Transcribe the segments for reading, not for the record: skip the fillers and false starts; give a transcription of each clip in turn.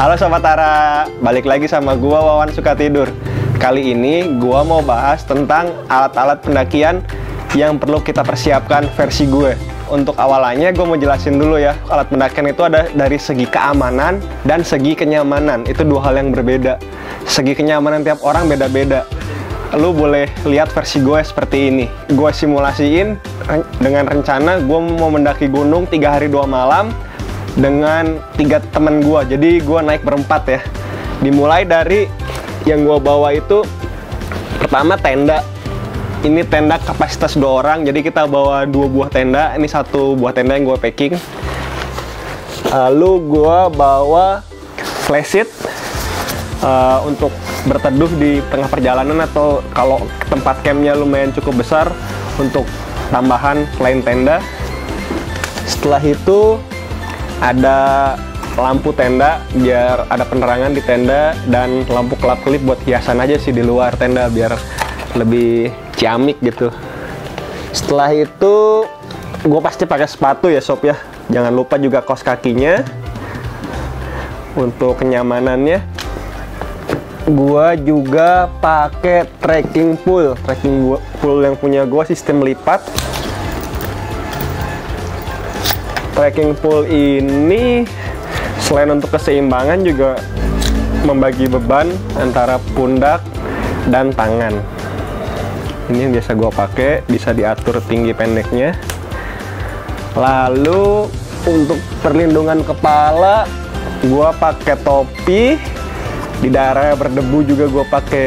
Halo Sobat Tara, balik lagi sama gua Wawan Suka Tidur. Kali ini gua mau bahas tentang alat-alat pendakian yang perlu kita persiapkan versi gue. Untuk awalannya gue mau jelasin dulu ya, alat pendakian itu ada dari segi keamanan dan segi kenyamanan. Itu dua hal yang berbeda. Segi kenyamanan tiap orang beda-beda. Lu boleh lihat versi gue seperti ini. Gue simulasiin dengan rencana gue mau mendaki gunung 3 hari 2 malam dengan 3 temen gue. Jadi gue naik berempat ya. Dimulai dari yang gue bawa itu pertama tenda. Ini tenda kapasitas 2 orang, jadi kita bawa 2 buah tenda. Ini 1 buah tenda yang gue packing. Lalu gue bawa flashlight untuk berteduh di tengah perjalanan, atau kalau tempat campnya lumayan cukup besar untuk tambahan selain tenda. Setelah itu ada lampu tenda biar ada penerangan di tenda, dan lampu kelap-kelip buat hiasan aja sih di luar tenda biar lebih ciamik gitu. Setelah itu gue pasti pakai sepatu ya sob ya, jangan lupa juga kaos kakinya. Untuk kenyamanannya gue juga pakai trekking pole yang punya gue sistem lipat. Trekking pole ini selain untuk keseimbangan juga membagi beban antara pundak dan tangan. Ini yang biasa gue pakai, bisa diatur tinggi pendeknya. Lalu untuk perlindungan kepala gue pakai topi. Di daerah berdebu juga gue pakai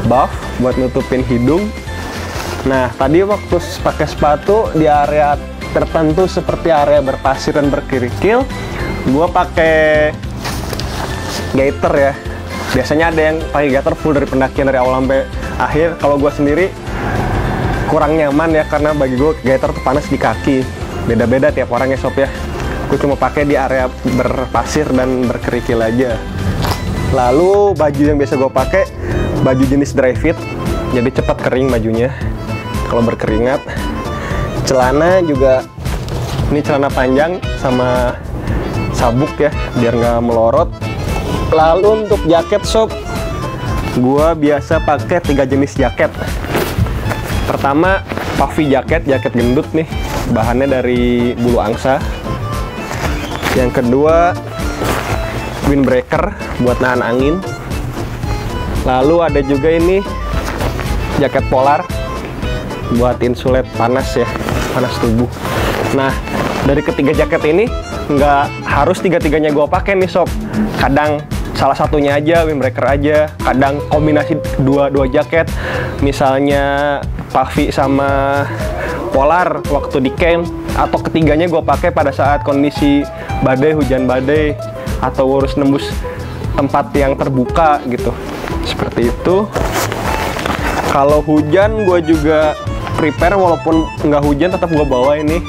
buff buat nutupin hidung. Nah tadi waktu pakai sepatu di area tertentu seperti area berpasir dan berkerikil, gue pakai gaiter ya. Biasanya ada yang pakai gaiter full dari pendakian dari awal sampai akhir. Kalau gue sendiri kurang nyaman ya, karena bagi gue gaiter tuh panas di kaki. Beda-beda tiap orang ya sob ya. Gue cuma pakai di area berpasir dan berkerikil aja. Lalu baju yang biasa gue pakai baju jenis dry fit, jadi cepat kering bajunya kalau berkeringat. Celana juga, ini celana panjang sama sabuk ya biar nggak melorot. Lalu untuk jaket sob, gue biasa pakai 3 jenis jaket. Pertama puffy jaket gendut nih, bahannya dari bulu angsa. Yang kedua windbreaker buat nahan angin. Lalu ada juga ini jaket polar buat insulet panas ya, panas tubuh. Nah dari ketiga jaket ini nggak harus 3-3-nya gue pakai nih sob. Kadang salah satunya aja, windbreaker aja. Kadang kombinasi dua jaket, misalnya puffy sama polar waktu di camp, atau ketiganya gue pakai pada saat kondisi badai, hujan badai, atau harus nembus tempat yang terbuka gitu, seperti itu. Kalau hujan gue juga prepare, walaupun nggak hujan tetap gue bawa ini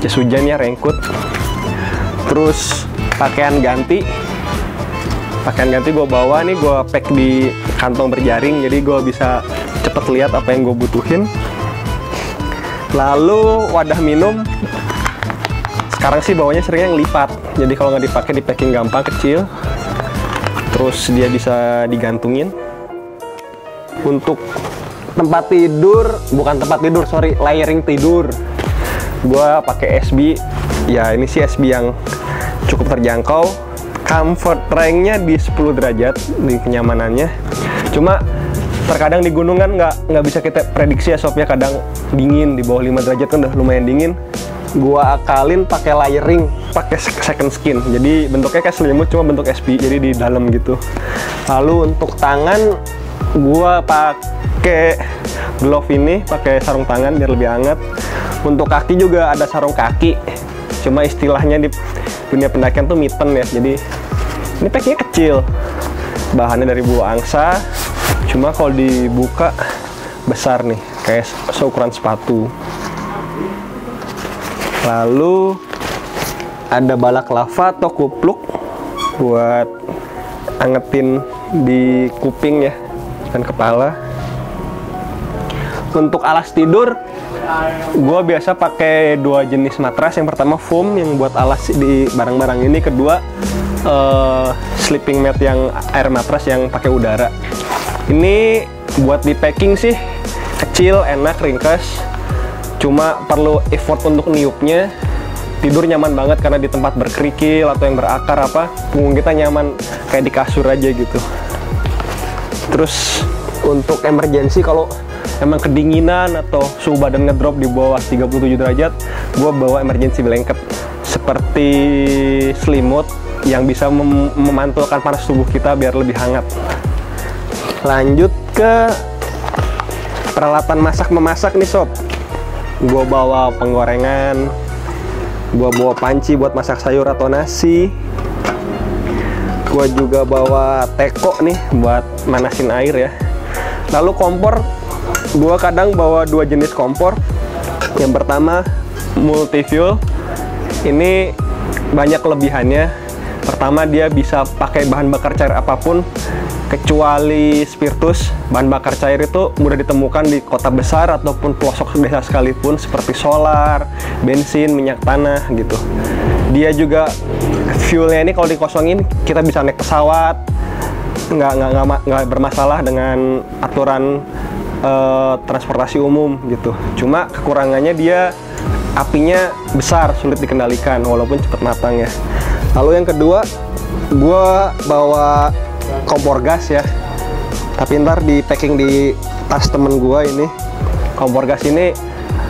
jas hujan ya, raincoat. Terus pakaian ganti gue bawa nih, gue pack di kantong berjaring, jadi gue bisa cepet lihat apa yang gue butuhin. Lalu wadah minum, sekarang sih bawanya sering yang lipat, jadi kalau nggak dipakai di packing gampang, kecil, terus dia bisa digantungin. Untuk tempat tidur, layering tidur, gue pakai SB ya. Ini sih SB yang cukup terjangkau. Comfort ranknya di 10 derajat di kenyamanannya. Cuma terkadang di gunung kan nggak bisa kita prediksi ya sob ya, kadang dingin di bawah 5 derajat kan udah lumayan dingin. Gua akalin pakai layering, pakai second skin, jadi bentuknya kayak selimut cuma bentuk SB, jadi di dalam gitu. Lalu untuk tangan gua pakai glove ini, pakai sarung tangan biar lebih hangat. Untuk kaki juga ada sarung kaki, cuma istilahnya di dunia pendakian tuh mitten ya. Jadi ini packnya kecil, bahannya dari bulu angsa, cuma kalau dibuka besar nih, kayak seukuran sepatu. Lalu ada balaklava atau kupluk buat angetin di kuping ya dan kepala. Untuk alas tidur, gue biasa pakai 2 jenis matras. Yang pertama foam yang buat alas di barang-barang ini, kedua sleeping mat yang air matras yang pakai udara. Ini buat di packing sih kecil, enak, ringkas. Cuma perlu effort untuk niupnya. Tidur nyaman banget karena di tempat berkerikil atau yang berakar apa, punggung kita nyaman kayak di kasur aja gitu. Terus untuk emergency kalau emang kedinginan atau suhu badan ngedrop di bawah 37 derajat, gue bawa emergency blanket seperti selimut yang bisa memantulkan panas tubuh kita biar lebih hangat. Lanjut ke peralatan masak-memasak nih sob. Gue bawa penggorengan, gue bawa panci buat masak sayur atau nasi. Gue juga bawa teko nih buat manasin air ya. Lalu kompor, gue kadang bawa dua jenis kompor. Yang pertama multi fuel. Ini banyak kelebihannya. Pertama, dia bisa pakai bahan bakar cair apapun kecuali spiritus. Bahan bakar cair itu mudah ditemukan di kota besar ataupun pelosok desa sekalipun, seperti solar, bensin, minyak tanah gitu. Dia juga fuelnya ini kalau dikosongin kita bisa naik pesawat, nggak bermasalah dengan aturan transportasi umum gitu. Cuma kekurangannya dia apinya besar, sulit dikendalikan walaupun cepat matang ya. Lalu yang kedua, gue bawa kompor gas ya, tapi ntar di packing di tas temen gue ini. Kompor gas ini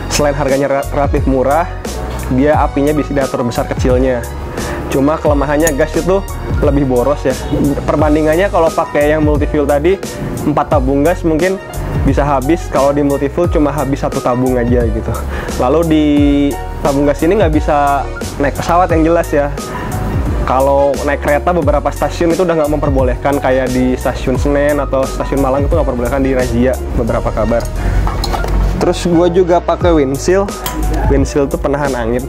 selain harganya relatif murah, dia apinya bisa diatur besar kecilnya. Cuma kelemahannya gas itu lebih boros ya. Perbandingannya kalau pakai yang multi fuel tadi, 4 tabung gas mungkin bisa habis, kalau di multi fuel cuma habis 1 tabung aja gitu. Lalu di tabung gas ini nggak bisa naik pesawat yang jelas ya. Kalau naik kereta beberapa stasiun itu udah nggak memperbolehkan, kayak di stasiun Senen atau stasiun Malang itu nggak memperbolehkan, di razia beberapa kabar. Terus gue juga pakai windshield. Windshield itu penahan angin.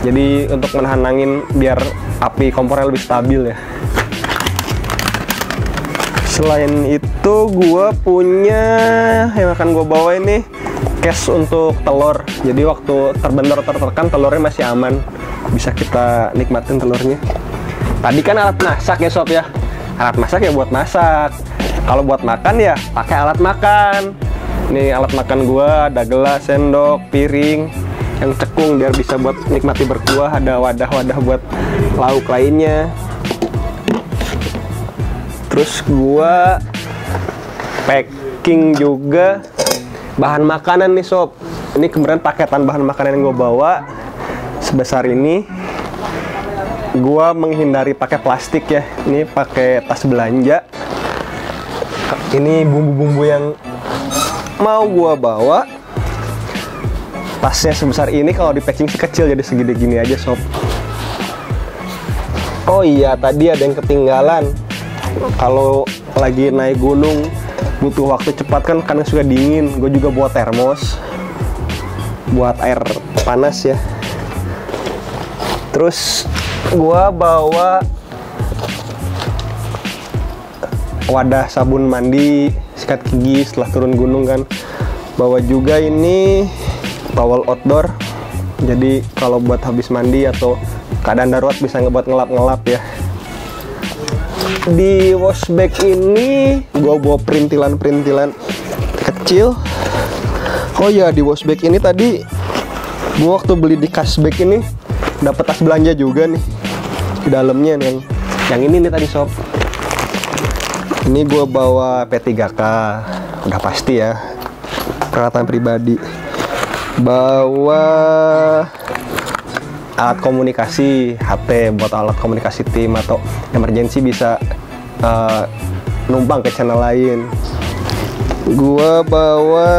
Jadi untuk menahan angin biar api kompornya lebih stabil ya. Selain itu gue punya yang akan gue bawa ini case untuk telur. Jadi waktu terbentur atau tertekan telurnya masih aman, bisa kita nikmatin telurnya. Tadi kan alat masak ya sob ya. Alat masak ya buat masak. Kalau buat makan ya pakai alat makan. Ini alat makan gua, ada gelas, sendok, piring, yang cekung biar bisa buat nikmati berkuah. Ada wadah-wadah buat lauk lainnya. Terus gua packing juga bahan makanan nih sob. Ini kemudian paketan bahan makanan yang gua bawa sebesar ini. Gua menghindari pakai plastik ya. Ini pakai tas belanja. Ini bumbu-bumbu yang mau gua bawa. Tasnya sebesar ini, kalau di packing sih kecil, jadi segede gini aja sob. Oh iya, tadi ada yang ketinggalan. Kalau lagi naik gunung butuh waktu cepat kan, karena suka dingin. Gue juga bawa termos buat air panas ya. Terus gue bawa wadah sabun mandi, sikat gigi setelah turun gunung kan. Bawa juga ini towel outdoor, jadi kalau buat habis mandi atau keadaan darurat bisa ngebuat ngelap-ngelap ya. Di wash bag ini gue bawa perintilan-perintilan kecil. Oh ya, di wash bag ini tadi gue waktu beli di cash bag ini dapat tas belanja juga nih di dalamnya nih, yang ini nih tadi sob. Ini gue bawa P3K, udah pasti ya, peralatan pribadi. Bawa alat komunikasi, HT buat alat komunikasi tim atau emergency bisa numpang ke channel lain. Gua bawa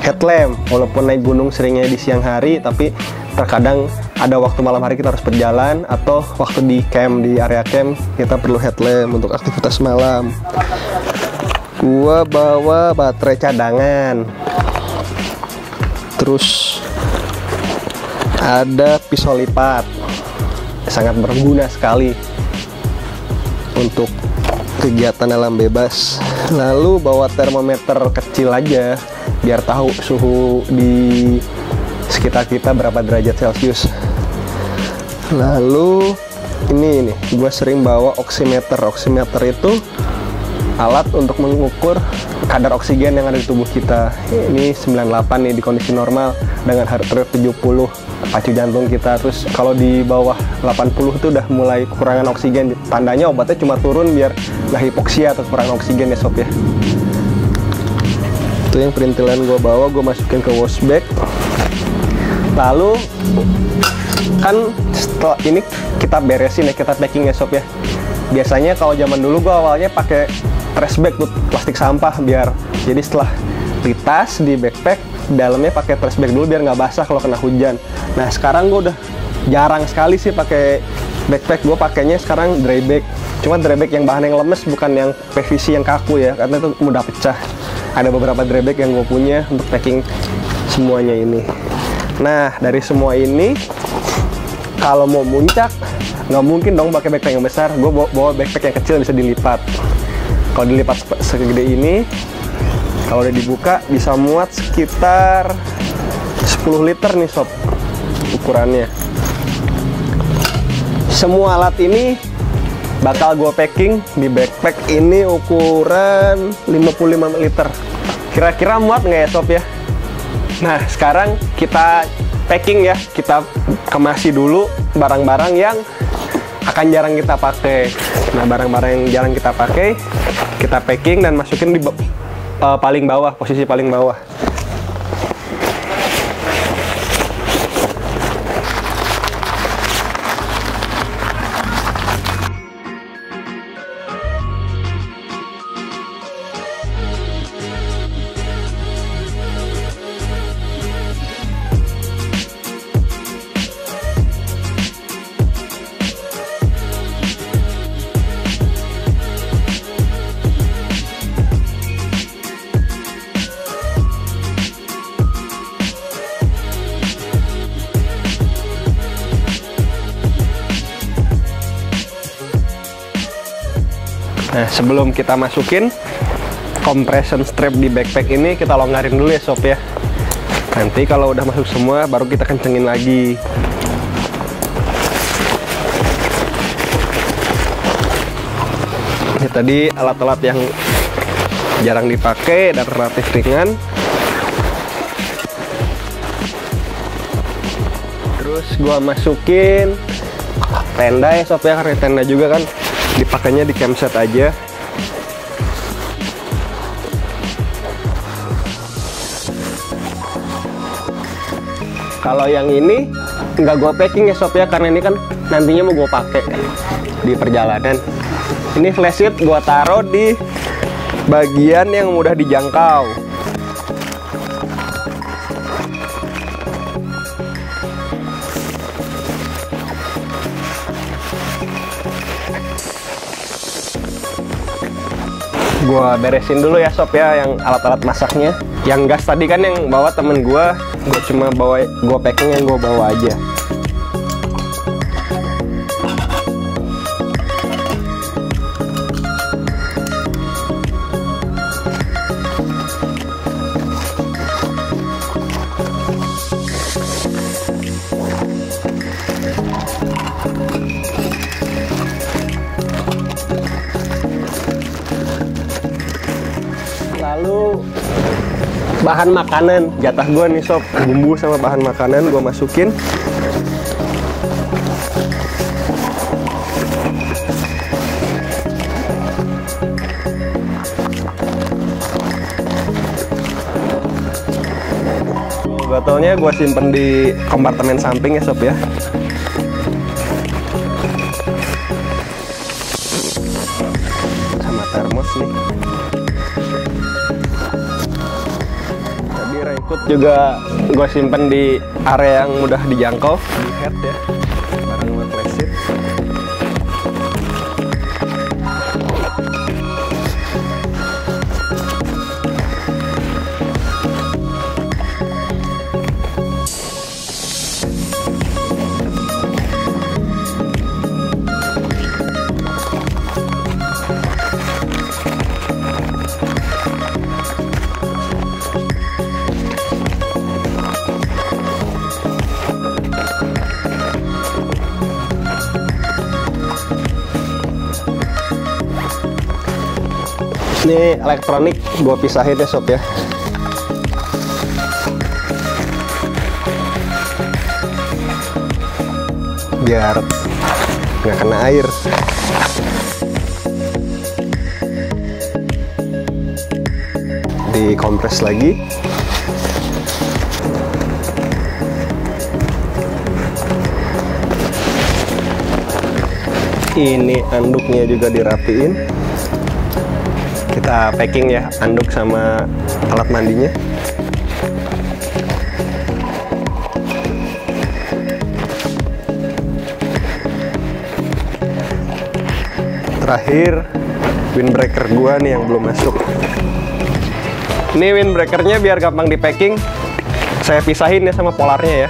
headlamp, walaupun naik gunung seringnya di siang hari, tapi terkadang ada waktu malam hari kita harus berjalan, atau waktu di camp, di area camp kita perlu headlamp untuk aktivitas malam. Gua bawa baterai cadangan. Terus ada pisau lipat, sangat berguna sekali untuk kegiatan alam bebas. Lalu bawa termometer kecil aja biar tahu suhu di sekitar kita berapa derajat Celcius. Lalu ini gue sering bawa oximeter. Oximeter itu alat untuk mengukur kadar oksigen yang ada di tubuh kita. Ini 98 nih di kondisi normal dengan heart rate 70 pacu jantung kita. Terus kalau di bawah 80 itu udah mulai kekurangan oksigen. Tandanya obatnya cuma turun biar nggak hipoksia atau kekurangan oksigen ya sob ya. Itu yang perintilan gue bawa, gue masukin ke wash bag. Lalu kan setelah ini kita beresin ya, kita packing ya sob ya. Biasanya kalau zaman dulu gue awalnya pakai trash bag tuh, plastik sampah, biar jadi setelah di tas, di backpack, dalamnya pakai trash bag dulu biar nggak basah kalau kena hujan. Nah sekarang gue udah jarang sekali sih pakai backpack, gue pakainya sekarang dry bag. Cuma dry bag yang bahan yang lemes, bukan yang PVC yang kaku ya, karena itu mudah pecah. Ada beberapa dry bag yang gue punya untuk packing semuanya ini. Nah dari semua ini, kalau mau muncak nggak mungkin dong pakai backpack yang besar. Gue bawa backpack yang kecil, bisa dilipat. Kalau dilipat segede ini, kalau udah dibuka bisa muat sekitar 10 liter nih sob ukurannya. Semua alat ini bakal gue packing di backpack ini ukuran 55 liter. Kira-kira muat nggak ya sob ya? Nah sekarang kita packing ya, kita kemasi dulu barang-barang yang akan jarang kita pakai. Nah barang-barang yang jarang kita pakai, kita packing dan masukin di paling bawah, posisi paling bawah. Nah sebelum kita masukin compression strap di backpack ini, kita longgarin dulu ya sob ya. Nanti kalau udah masuk semua baru kita kencengin lagi. Ini tadi alat-alat yang jarang dipakai dan relatif ringan. Terus gua masukin tenda ya sob ya, karena tenda juga kan dipakainya di campsite aja. Kalau yang ini nggak gue packing ya sob ya, karena ini kan nantinya mau gue pakai di perjalanan. Ini flashlight gue taruh di bagian yang mudah dijangkau. Gua beresin dulu ya sob ya yang alat-alat masaknya. Yang gas tadi kan yang bawa temen gua cuma bawa, gua packing yang gua bawa aja. Lalu bahan makanan, jatah gue nih sob, bumbu sama bahan makanan gue masukin. Botolnya gue simpen di kompartemen samping ya sob ya. Sama termos nih. Raincoat juga gue simpen di area yang mudah dijangkau, di head ya, barang gue flashlight. Ini elektronik gue pisahin ya sob ya. Biar nggak kena air. Dikompres lagi. Ini anduknya juga dirapiin. Kita packing ya anduk sama alat mandinya. Terakhir windbreaker gua nih yang belum masuk. Ini windbreakernya biar gampang di packing, saya pisahin ya sama polarnya ya.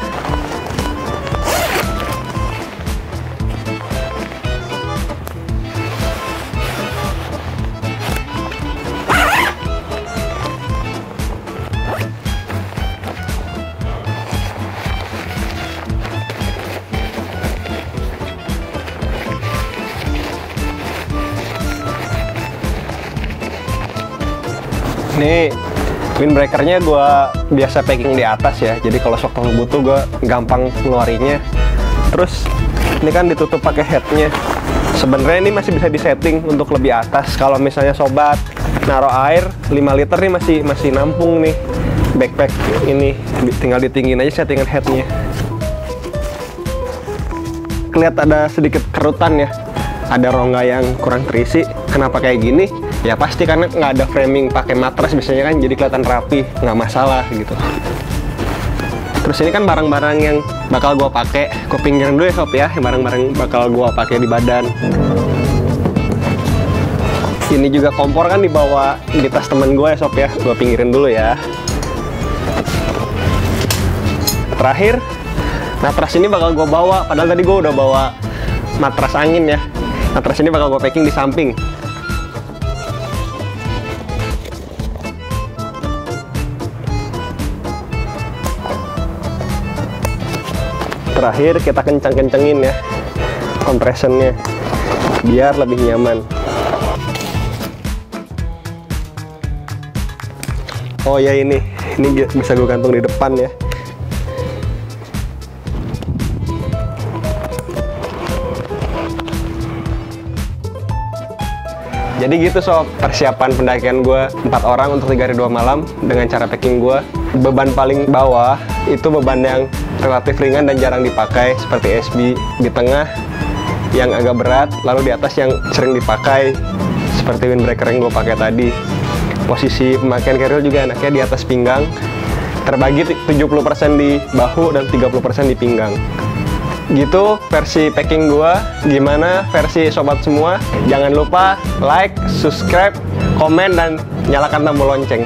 Ini windbreakernya gue biasa packing di atas ya, jadi kalau sewaktu butuh gue gampang ngeluarinnya. Terus ini kan ditutup pakai headnya. Sebenarnya ini masih bisa disetting untuk lebih atas. Kalau misalnya sobat naruh air 5 liter nih masih nampung nih backpack ini, tinggal ditinggiin aja settingan headnya. Kelihatan ada sedikit kerutan ya, ada rongga yang kurang terisi. Kenapa kayak gini? Ya pasti karena nggak ada framing pakai matras biasanya kan, jadi kelihatan rapi, nggak masalah gitu. Terus ini kan barang-barang yang bakal gua pakai, gua pinggirin dulu ya sob ya, barang-barang bakal gua pakai di badan. Ini juga kompor kan dibawa di tas temen gue ya sob ya, gua pinggirin dulu ya. Terakhir, matras ini bakal gua bawa, padahal tadi gua udah bawa matras angin ya. Matras ini bakal gua packing di samping. Terakhir kita kencang-kencengin ya compressionnya biar lebih nyaman. Oh ya, ini bisa gue gantung di depan ya. Jadi gitu sob, persiapan pendakian gue 4 orang untuk 3 hari 2 malam dengan cara packing gue. Beban paling bawah itu beban yang relatif ringan dan jarang dipakai seperti SB, di tengah yang agak berat, lalu di atas yang sering dipakai seperti windbreaker yang gue pakai tadi. Posisi pemakaian carrier juga enaknya di atas pinggang, terbagi 70% di bahu dan 30% di pinggang. Gitu versi packing gua. Gimana versi sobat semua? Jangan lupa like, subscribe, komen, dan nyalakan tombol lonceng.